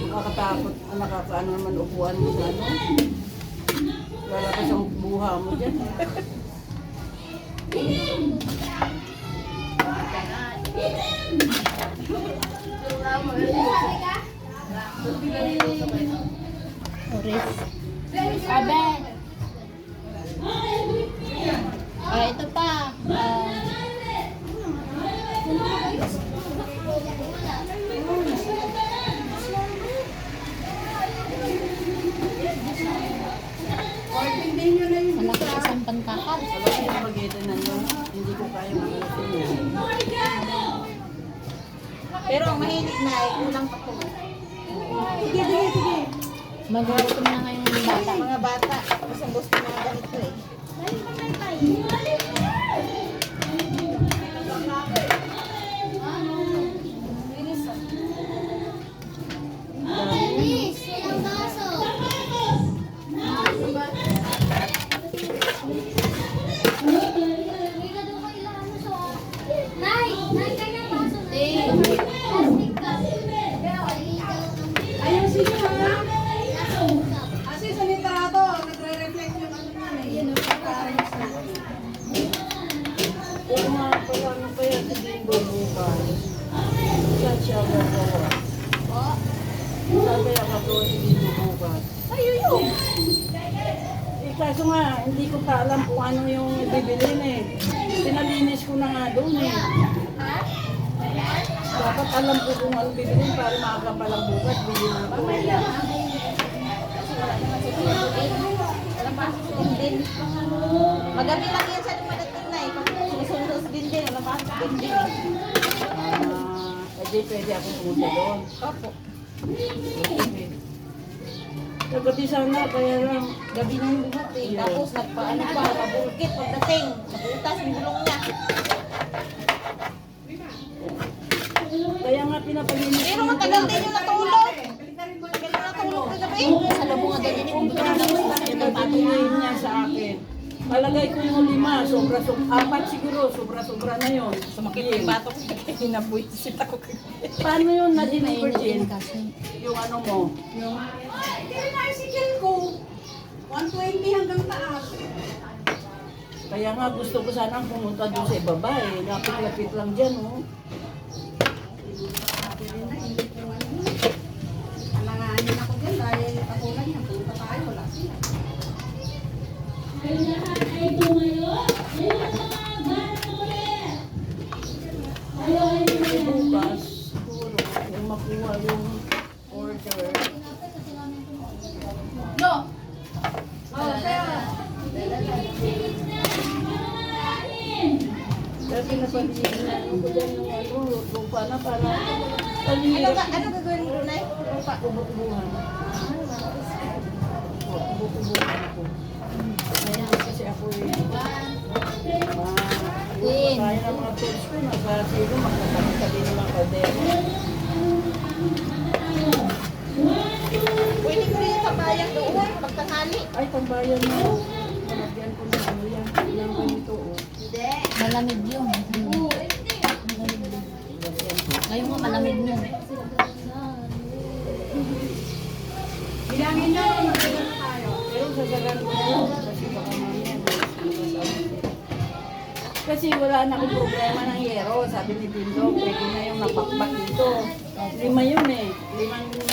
Makakatakot, nakakaano naman upuan mo sa ano. Lalakas ang buha mo dyan. Oris. Abe. Ito pa. Anak ko isang pantakal. Sabay yung magitan na yun, hindi ko kaya manusin yan. Pero ang mahilig na ay kulang pa po. Sige, sige, sige. Magugutom na ngayon ng bata. Mga bata, isang gusto mga ganito eh. Ayusin nyo ha. Kasi sa litrato, nagre-reflect yung ano naman eh. Yan ang pagkaayos na. Oo nga pala, ano kaya si Bimbo bukas? Saan siya gagawa? Saan kaya gagawa si Bimbo bukas? Ayun. Eh, kaso nga, hindi ko pa alam kung ano yung bibilin eh. Pinalinis ko na nga doon eh. Dapat alam ko kung ano bibilin para maaga pa lang bukas, bilhin na ako. Magabi lang yan sa dumadating na eh. Pag sinusunod din din, wala pa din din eh. Hindi pwede akong pumunta doon. Opo. Okay. Kagabi sana, kaya lang. Gabi na yung dumating. Yeah. Tapos nagpaano pa, nabulkit pagdating. Nabutas yung gulong niya. Kaya nga pinapalinis. Pero matagal din yung natulog. Matagal yung natulog kagabi. Sa labo nga daw din yung buto na Pinapatuloy niya sa akin. Malagay ko yung 5, apat siguro, sobra-sobra na yun. Sumakit yung batok. Hinabuisit ako kagabi. Paano yun naging virgin? kasi. Yung ano mo? Yung tricycle ko, 120 hanggang taas. Kaya nga gusto ko sana pumunta doon sa ibaba eh. Lapit-lapit lang dyan oh. Alanganin ako dyan dahil ako lang yung punta tayo, wala sila. Bukas, siguro, yung makuha yung order. No! Oh, sir! Kaya pinapalinis na ko dyan yung ano, lupa na para Ano palihirap. ano gagawin mo na eh? Ubo-ubuhan. Ubo-ubuhan ako. Ngayon kasi ako kaya ng mga tools ko, nasa silo, magkakatabi ng mga kaldero. Pwede ko rin yung kabayan doon. Pagtanghali. Ay, tambayan mo. Malagyan ko ng ano yan. Yan ganito oh. Hindi. Malamig yun. Ngayon nga malamig nun. Bilangin nyo, magkano na tayo. Pero sasagan ko yun. Kasi baka mamaya. Kasi wala na akong problema ng yero. Sabi ni Bindo, pwede na yung napakbak dito. 5 yun eh. 5